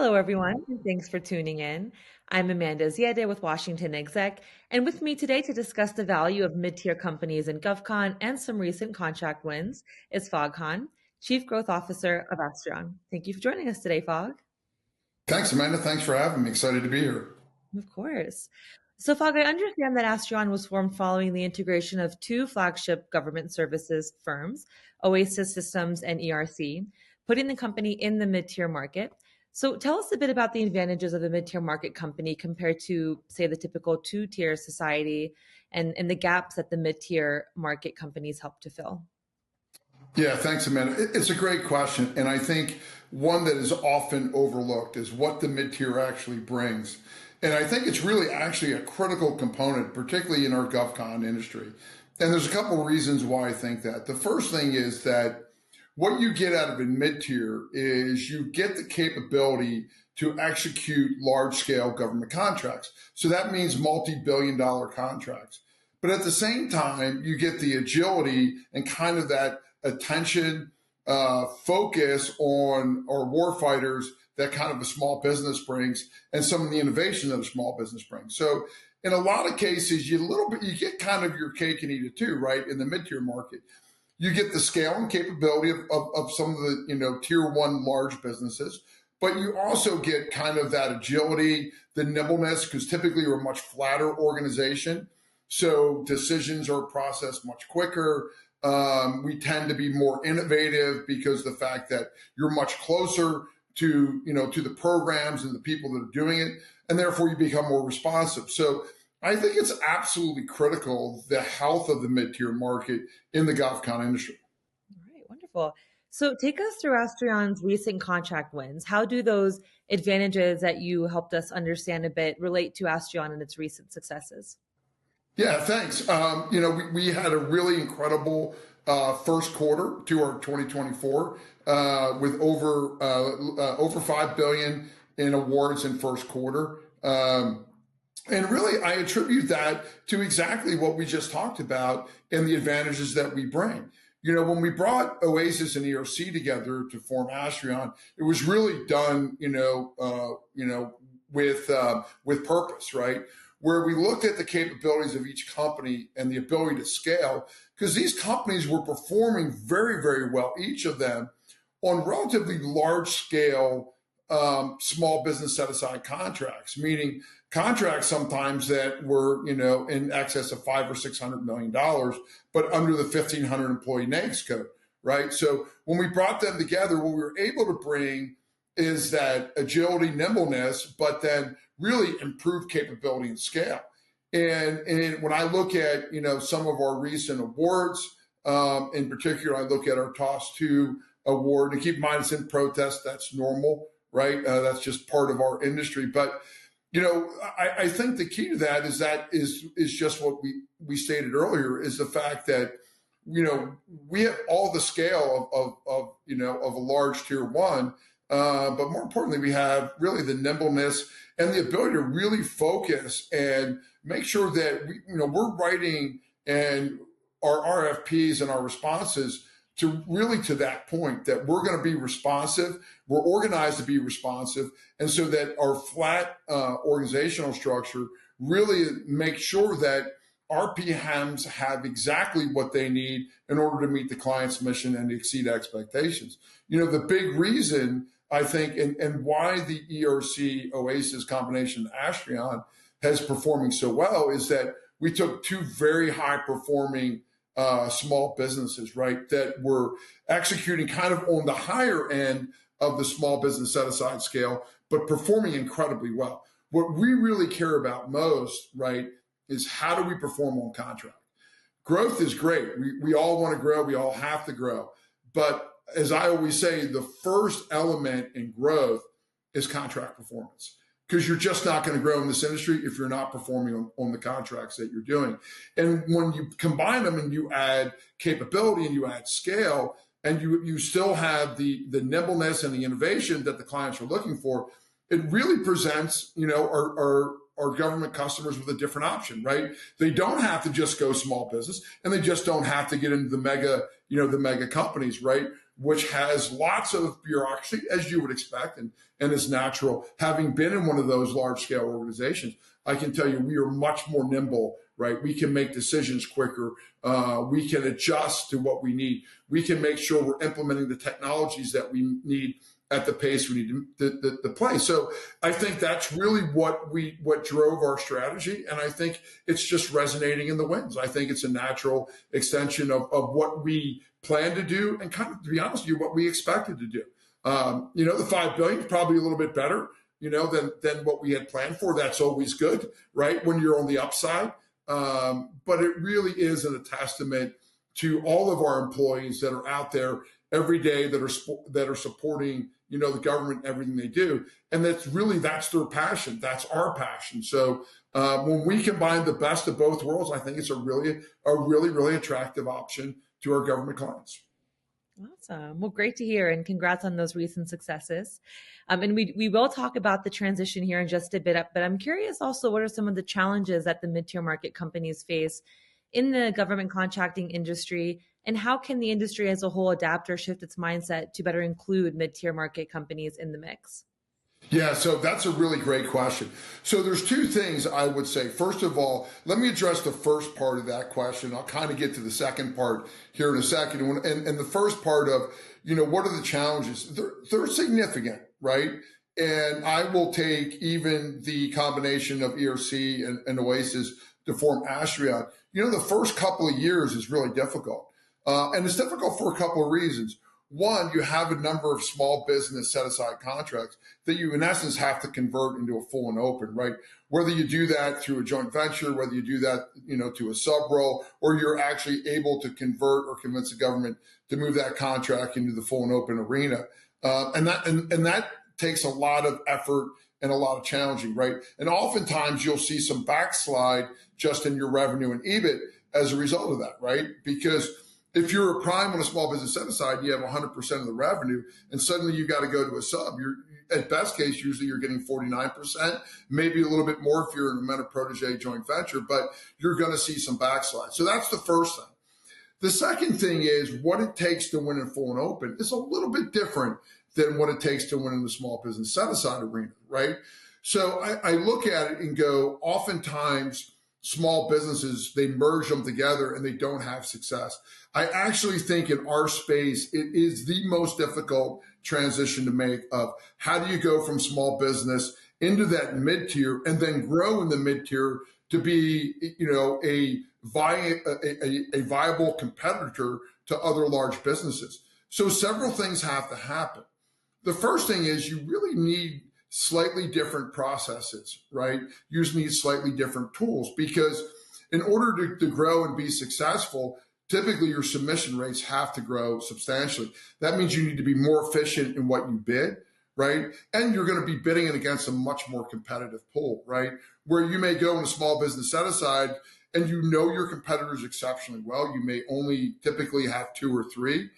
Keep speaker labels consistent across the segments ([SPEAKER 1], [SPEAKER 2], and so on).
[SPEAKER 1] Hello, everyone, and thanks for tuning in. I'm Amanda Ziadeh with WashingtonExec, and with me today to discuss the value of mid-tier companies in GovCon and some recent contract wins is Hahn, Chief Growth Officer of Astrion. Thank you for joining us today, Fog.
[SPEAKER 2] Thanks, Amanda. Thanks for having me. Excited to be here.
[SPEAKER 1] Of course. So, Fog, I understand that Astrion was formed following the integration of two flagship government services firms, Oasis Systems and ERC, putting the company in the mid-tier market. So tell us a bit about the advantages of a mid-tier market company compared to, say, the typical two-tier society and the gaps that the mid-tier market companies help to fill.
[SPEAKER 2] Yeah, thanks, Amanda. It's a great question. And I think one that is often overlooked is what the mid-tier actually brings. And I think it's really actually a critical component, particularly in our GovCon industry. And there's a couple of reasons why I think that. The first thing is that what you get out of a mid-tier is you get the capability to execute large-scale government contracts. So that means multi-billion-dollar contracts. But at the same time, you get the agility and kind of that attention, focus on our warfighters that kind of a small business brings and some of the innovation that a small business brings. So in a lot of cases, you get kind of your cake and eat it too, right? In the mid-tier market. You get the scale and capability of some of the, tier one large businesses, but you also get kind of that agility, the nimbleness, because typically you're a much flatter organization. So decisions are processed much quicker. We tend to be more innovative because the fact that you're much closer to the programs and the people that are doing it, and therefore you become more responsive. So I think it's absolutely critical, the health of the mid-tier market in the GovCon industry.
[SPEAKER 1] All right, wonderful. So take us through Astrion's recent contract wins. How do those advantages that you helped us understand a bit relate to Astrion and its recent successes?
[SPEAKER 2] Yeah, thanks. We had a really incredible first quarter to our 2024 with over $5 billion in awards in first quarter. And really, I attribute that to exactly what we just talked about and the advantages that we bring. When we brought Oasis and ERC together to form Astrion, it was really done, with purpose, right? Where we looked at the capabilities of each company and the ability to scale, because these companies were performing very, very well, each of them, on relatively large scale small business set-aside contracts, meaning contracts sometimes that were, in excess of $500 or $600 million, but under the 1,500 employee NAICS code, right? So when we brought them together, what we were able to bring is that agility, nimbleness, but then really improved capability and scale. And when I look at, some of our recent awards, in particular, I look at our TOS2 award, and keep in mind it's in protest, that's normal, right? That's just part of our industry. But, I think the key to that is just what we stated earlier, is the fact that, we have all the scale of a large tier one, but more importantly, we have really the nimbleness and the ability to really focus and make sure that we're writing and our RFPs and our responses to that point that we're going to be responsive, we're organized to be responsive, and so that our flat organizational structure really makes sure that our PMs have exactly what they need in order to meet the client's mission and exceed expectations. The big reason, I think, and why the ERC Oasis combination Astrion has performing so well is that we took two very high performing small businesses, right, that were executing kind of on the higher end of the small business set-aside scale, but performing incredibly well. What we really care about most, right, is how do we perform on contract? Growth is great. We all want to grow. We all have to grow. But as I always say, the first element in growth is contract performance, because you're just not going to grow in this industry if you're not performing on the contracts that you're doing. And when you combine them and you add capability and you add scale, and you still have the nimbleness and the innovation that the clients are looking for, it really presents, our government customers with a different option, right? They don't have to just go small business, and they just don't have to get into the mega companies, right? which has lots of bureaucracy, as you would expect, and is natural. Having been in one of those large scale organizations, I can tell you we are much more nimble, right? We can make decisions quicker. We can adjust to what we need. We can make sure we're implementing the technologies that we need at the pace we need to play. So I think that's really what drove our strategy. And I think it's just resonating in the wins. I think it's a natural extension of what we plan to do and kind of, to be honest with you, what we expected to do. The $5 billion is probably a little bit better, than what we had planned for. That's always good, right? When you're on the upside. But it really is a testament to all of our employees that are out there every day that are supporting, the government, everything they do. And that's their passion. That's our passion. So when we combine the best of both worlds, I think it's a really attractive option to our government clients.
[SPEAKER 1] Awesome. Well, great to hear, and congrats on those recent successes. And we will talk about the transition here in just a bit, but I'm curious also, what are some of the challenges that the mid-tier market companies face in the government contracting industry, and how can the industry as a whole adapt or shift its mindset to better include mid-tier market companies in the mix?
[SPEAKER 2] Yeah, so that's a really great question. So there's two things I would say. First of all, let me address the first part of that question. I'll kind of get to the second part here in a second. And the first part of, what are the challenges? They're significant, right? And I will take even the combination of ERC and Oasis to form Astrion. The first couple of years is really difficult. And it's difficult for a couple of reasons. One, you have a number of small business set-aside contracts that you, in essence, have to convert into a full and open, right? Whether you do that through a joint venture, whether you do that, to a sub-role, or you're actually able to convert or convince the government to move that contract into the full and open arena. And that takes a lot of effort and a lot of challenging, right? And oftentimes you'll see some backslide just in your revenue and EBIT as a result of that, right? Because if you're a prime on a small business set aside, you have 100% of the revenue, and suddenly you got to go to a sub. You're at best case, usually you're getting 49%, maybe a little bit more if you're in a mentor protege joint venture, but you're going to see some backslide. So that's the first thing. The second thing is what it takes to win in full and open is a little bit different than what it takes to win in the small business set aside arena, right? So I look at it and go, oftentimes small businesses, they merge them together and they don't have success. I actually think in our space, it is the most difficult transition to make of how do you go from small business into that mid-tier and then grow in the mid-tier to be, a viable competitor to other large businesses. So several things have to happen. The first thing is you really need slightly different processes, right? You just need slightly different tools because in order to grow and be successful, typically your submission rates have to grow substantially. That means you need to be more efficient in what you bid, right? And you're going to be bidding it against a much more competitive pool, right? Where you may go in a small business set aside and your competitors exceptionally well. You may only typically have 2 or 3.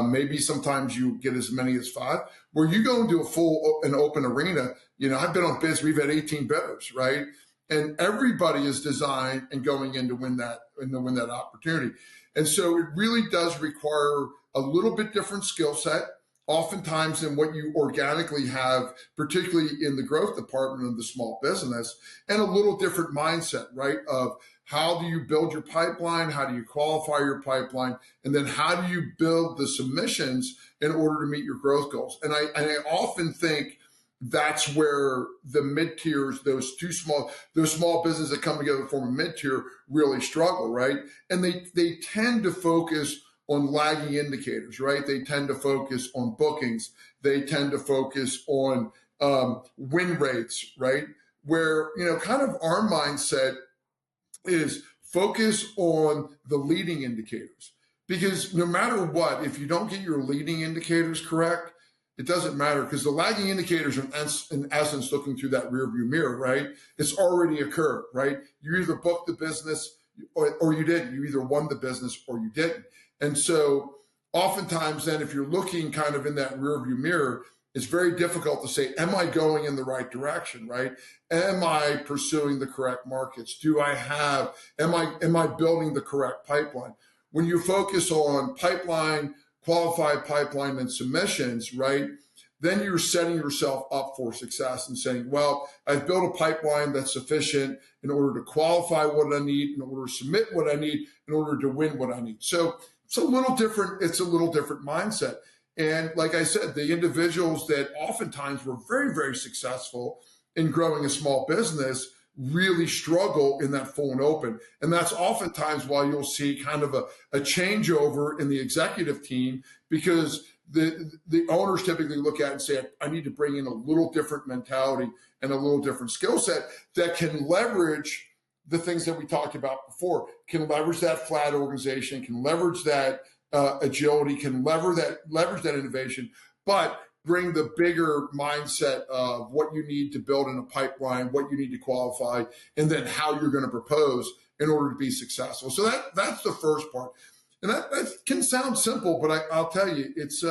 [SPEAKER 2] Maybe sometimes you get as many as 5. Where you go into a full and open arena, I've been on bids, we've had 18 bidders, right? And everybody is designed and going in to win that opportunity. And so it really does require a little bit different skill set, oftentimes than what you organically have, particularly in the growth department of the small business, and a little different mindset, right? Of how do you build your pipeline? How do you qualify your pipeline? And then how do you build the submissions in order to meet your growth goals? And I often think that's where the mid-tiers, those small businesses that come together to form a mid-tier really struggle, right? And they tend to focus on lagging indicators, right? They tend to focus on bookings. They tend to focus on win rates, right? Where, kind of our mindset is focus on the leading indicators. Because no matter what, if you don't get your leading indicators correct, it doesn't matter because the lagging indicators are in essence looking through that rearview mirror, right? It's already occurred, right? You either booked the business or you didn't. You either won the business or you didn't. And so oftentimes then if you're looking kind of in that rearview mirror, it's very difficult to say, am I going in the right direction, right? Am I pursuing the correct markets? Am I building the correct pipeline? When you focus on pipeline, qualified pipeline and submissions, right? Then you're setting yourself up for success and saying, well, I've built a pipeline that's sufficient in order to qualify what I need, in order to submit what I need, in order to win what I need. So it's a little different. It's a little different mindset. And like I said, the individuals that oftentimes were very, very successful in growing a small business really struggle in that full and open. And that's oftentimes why you'll see kind of a changeover in the executive team, because the owners typically look at it and say, I need to bring in a little different mentality and a little different skill set that can leverage the things that we talked about before, can leverage that flat organization, can leverage that agility, can leverage that innovation, but bring the bigger mindset of what you need to build in a pipeline, what you need to qualify, and then how you're going to propose in order to be successful. So that's the first part. And that can sound simple, but I'll tell you, it's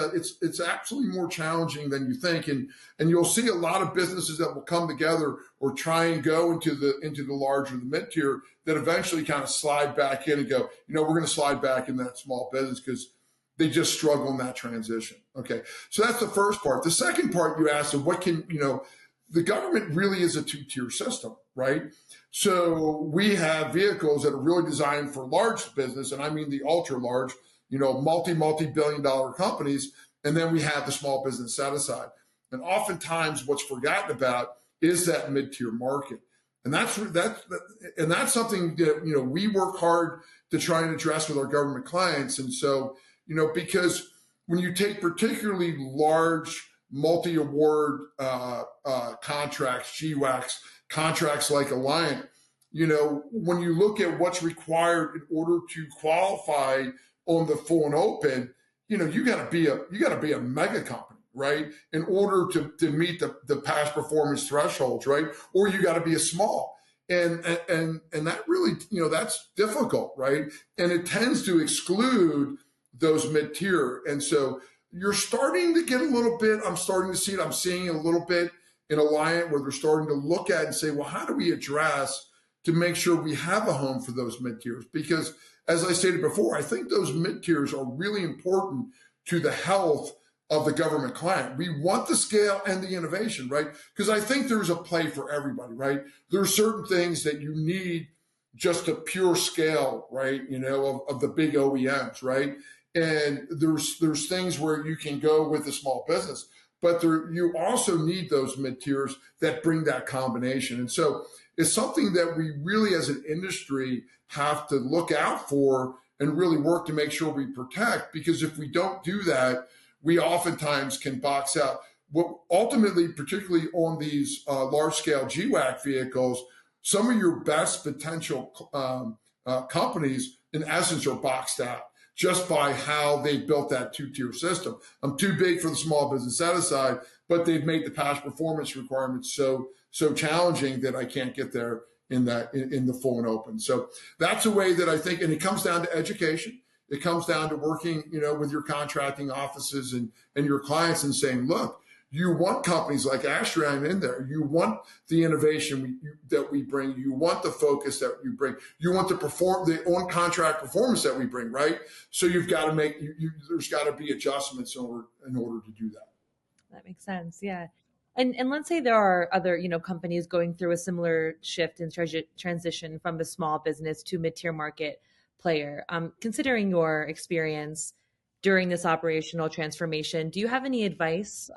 [SPEAKER 2] absolutely more challenging than you think. And you'll see a lot of businesses that will come together or try and go into the large or the mid tier that eventually kind of slide back in and go, we're going to slide back in that small business because they just struggle in that transition. Okay. So that's the first part. The second part you asked of the government really is a two-tier system, right? So we have vehicles that are really designed for large business, and I mean the ultra large, multi-billion dollar companies, and then we have the small business set aside. And oftentimes what's forgotten about is that mid-tier market. And that's something that, we work hard to try and address with our government clients. And so, because when you take particularly large multi-award contracts, GWACs, contracts like Alliant, when you look at what's required in order to qualify on the full and open, you got to be a mega company, right? In order to meet the past performance thresholds, right? Or you got to be a small. And that really, that's difficult, right? And it tends to exclude those mid-tier. And so you're starting to get a little bit, I'm starting to see it, I'm seeing it a little bit in Alliant where they're starting to look at and say, well, how do we address to make sure we have a home for those mid-tiers? Because as I stated before, I think those mid-tiers are really important to the health of the government client. We want the scale and the innovation, right? Because I think there's a play for everybody, right? There are certain things that you need just a pure scale, right? Of the big OEMs, right? And there's things where you can go with a small business, but you also need those mid-tiers that bring that combination. And so it's something that we really as an industry have to look out for and really work to make sure we protect, because if we don't do that, we oftentimes can box out. What ultimately, particularly on these large-scale GWAC vehicles, some of your best potential companies, in essence, are boxed out just by how they built that two-tier system. I'm too big for the small business set aside, but they've made the past performance requirements so challenging that I can't get there in the full and open. So that's a way that I think, and it comes down to education. It comes down to working, with your contracting offices and your clients and saying, look, you want companies like Astrion in there. You want the innovation that we bring. You want the focus that you bring. You want the on-contract performance that we bring, right? So you've got to make, there's got to be adjustments in order to do that.
[SPEAKER 1] That makes sense. Yeah. And let's say there are other, companies going through a similar shift and transition from a small business to mid-tier market player. Considering your experience during this operational transformation, do you have any advice,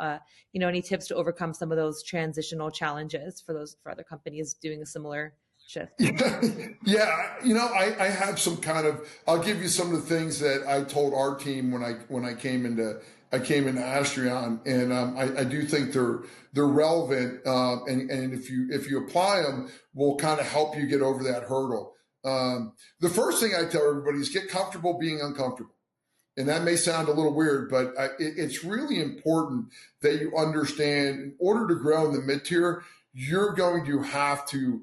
[SPEAKER 1] any tips to overcome some of those transitional challenges for other companies doing a similar shift?
[SPEAKER 2] Yeah. I have some I'll give you some of the things that I told our team when I came into Astrion, and I do think they're relevant, and if you apply them, will kind of help you get over that hurdle. The first thing I tell everybody is get comfortable being uncomfortable. And that may sound a little weird, but it's really important that you understand, in order to grow in the mid-tier, you're going to have to,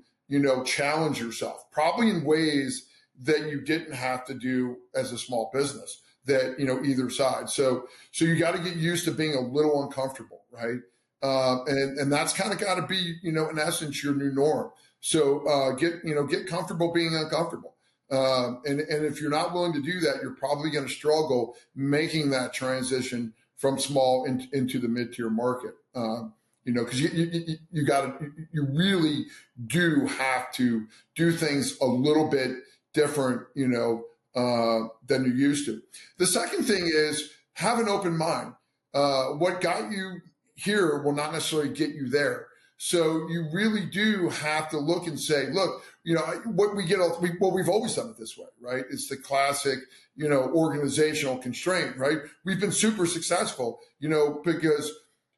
[SPEAKER 2] challenge yourself, probably in ways that you didn't have to do as a small business, that, either side. So you got to get used to being a little uncomfortable, right? And that's kind of got to be, in essence, your new norm. So get comfortable being uncomfortable. And if you're not willing to do that, you're probably going to struggle making that transition from small into the mid-tier market. Because you really do have to do things a little bit different, than you're used to. The second thing is have an open mind. What got you here will not necessarily get you there. So you really do have to look and say, look, what we get, we've always done it this way, right? It's the classic, organizational constraint, right? We've been super successful, because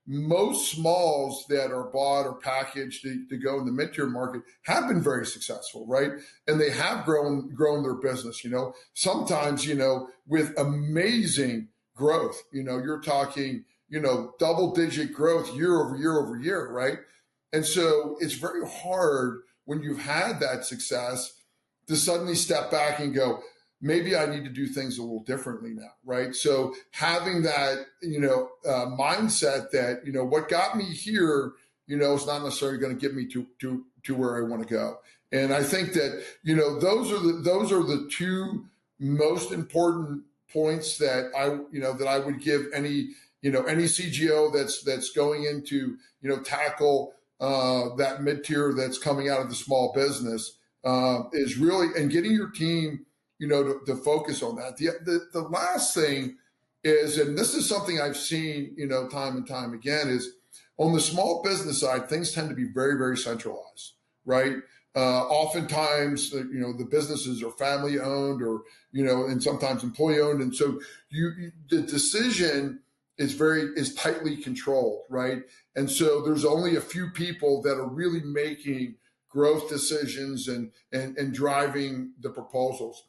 [SPEAKER 2] most smalls that are bought or packaged to go in the mid-tier market have been very successful, right? And they have grown their business, sometimes, with amazing growth. You're talking, double-digit growth year over year, right? And so it's very hard when you've had that success to suddenly step back and go, maybe I need to do things a little differently now, right? So having that, mindset that, what got me here, is not necessarily going to get me to where I want to go. And I think that, those are the two most important points that I would give any CGO that's going into, tackle that mid-tier that's coming out of the small business is really, and getting your team, to focus on that. The last thing is, and this is something I've seen, time and time again, is on the small business side, things tend to be very, very centralized, right? Oftentimes, the businesses are family owned or, and sometimes employee owned. And so the decision is tightly controlled, right? And so there's only a few people that are really making growth decisions and driving the proposals.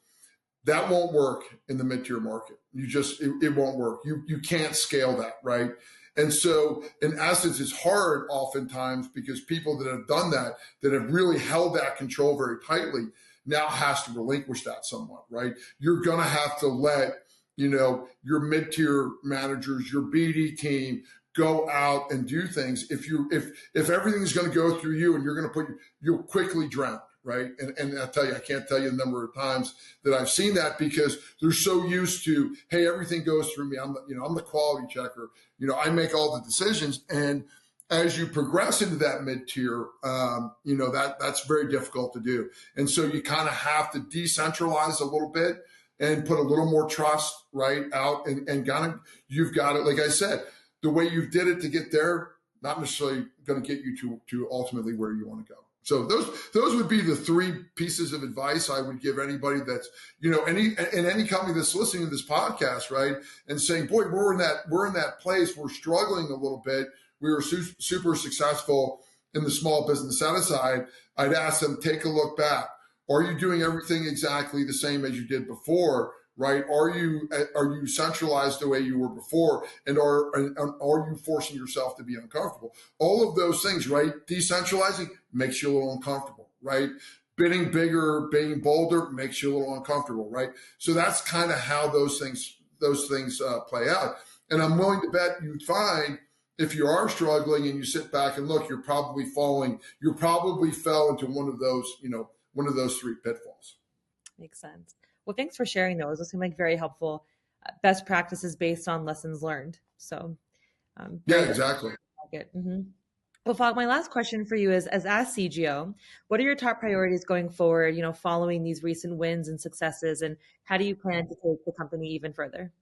[SPEAKER 2] That won't work in the mid-tier market. It won't work. You can't scale that, right? And so in essence, it's hard oftentimes because people that have done that have really held that control very tightly, now has to relinquish that somewhat, right? You're going to have to let, your mid-tier managers, your BD team go out and do things. If everything's going to go through you and you're going to you'll quickly drown. Right. And I'll tell you, I can't tell you the number of times that I've seen that because they're so used to, hey, everything goes through me. I'm the quality checker. I make all the decisions. And as you progress into that mid-tier, that's very difficult to do. And so you kind of have to decentralize a little bit and put a little more trust right out and you've got it. Like I said, the way you did it to get there, not necessarily going to get you to ultimately where you want to go. So those would be the three pieces of advice I would give anybody that's, any company that's listening to this podcast, right? And saying, boy, we're in that place. We're struggling a little bit. We were super successful in the small business side. I'd ask them, take a look back. Are you doing everything exactly the same as you did before? Right? Are you centralized the way you were before? And are you forcing yourself to be uncomfortable? All of those things, right? Decentralizing makes you a little uncomfortable, right? Bidding bigger, being bolder makes you a little uncomfortable, right? So that's kind of how those things play out. And I'm willing to bet you'd find if you are struggling and you sit back and look, you probably fell into one of those three pitfalls.
[SPEAKER 1] Makes sense. Well, thanks for sharing those. Those seem like very helpful best practices based on lessons learned. So,
[SPEAKER 2] yeah, exactly.
[SPEAKER 1] Mm-hmm. Well, Fog, my last question for you is, as CGO, what are your top priorities going forward, following these recent wins and successes, and how do you plan to take the company even further?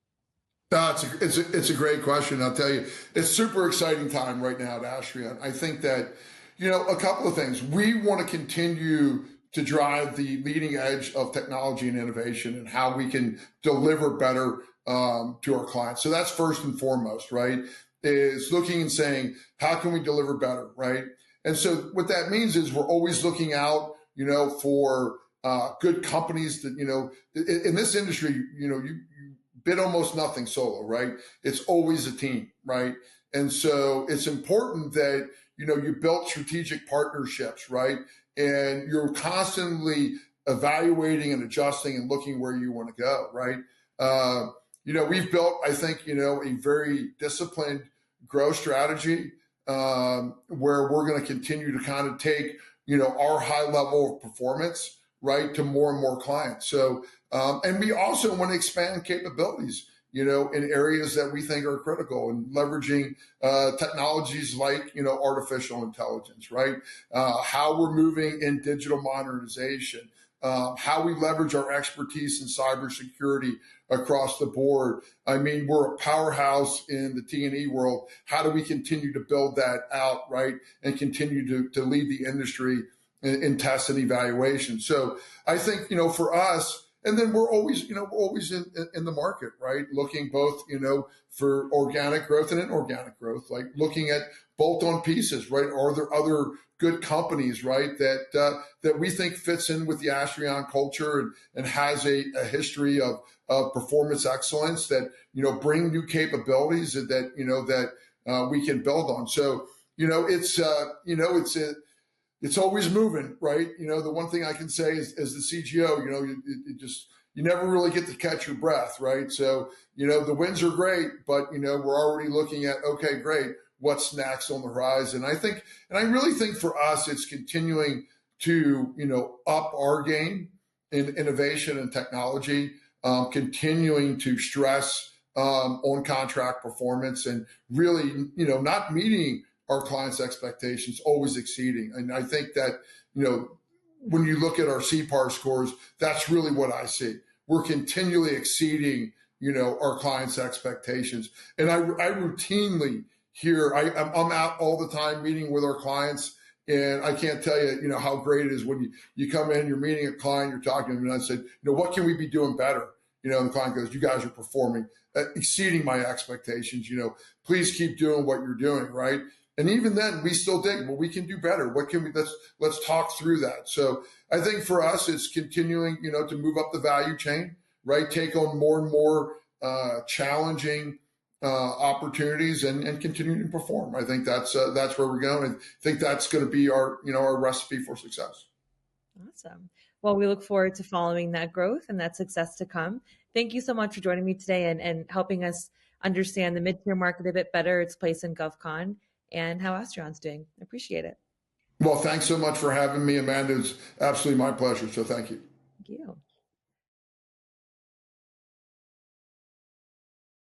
[SPEAKER 2] It's a great question. I'll tell you, it's super exciting time right now at Astrion. I think that, a couple of things. We want to continue to drive the leading edge of technology and innovation and how we can deliver better to our clients. So that's first and foremost, right? Is looking and saying, how can we deliver better, right? And so what that means is we're always looking out, for good companies that, in this industry, you bid almost nothing solo, right? It's always a team, right? And so it's important that, you build strategic partnerships, right? And you're constantly evaluating and adjusting and looking where you want to go, right? We've built, I think, a very disciplined growth strategy where we're going to continue to kind of take, our high level of performance, right, to more and more clients. So, and we also want to expand capabilities, in areas that we think are critical, and leveraging technologies like, artificial intelligence, right? How we're moving in digital modernization, how we leverage our expertise in cybersecurity across the board. I mean, we're a powerhouse in the T&E world. How do we continue to build that out, right? And continue to lead the industry in test and evaluation. So I think, for us, and then we're always, always in the market, right? Looking both, for organic growth and inorganic growth, like looking at bolt-on pieces, right? Are there other good companies, right, that we think fits in with the Astrion culture and has a history of performance excellence that, bring new capabilities that we can build on. So, it's always moving, right? The one thing I can say is, as the CGO, you never really get to catch your breath, right? So, the wins are great, but, we're already looking at, okay, great, what's next on the horizon? I really think for us, it's continuing to, up our game in innovation and technology, continuing to stress on contract performance, and really, not meeting our clients' expectations, always exceeding. And I think that, when you look at our CPAR scores, that's really what I see. We're continually exceeding, our clients' expectations. And I routinely hear, I'm out all the time meeting with our clients, and I can't tell you, how great it is when you come in, you're meeting a client, you're talking to them, and I said, what can we be doing better? And the client goes, you guys are performing, exceeding my expectations. Please keep doing what you're doing, right? And even then, we still think, well, we can do better. What can we? Let's talk through that. So I think for us, it's continuing, to move up the value chain, right? Take on more and more challenging opportunities and continue to perform. I think that's where we're going, and I think that's going to be our recipe for success.
[SPEAKER 1] Awesome. Well, we look forward to following that growth and that success to come. Thank you so much for joining me today and helping us understand the mid-tier market a bit better, its place in GovCon, and how Astrion's doing. I appreciate it.
[SPEAKER 2] Well, thanks so much for having me, Amanda. It's absolutely my pleasure. So thank you.
[SPEAKER 1] Thank you.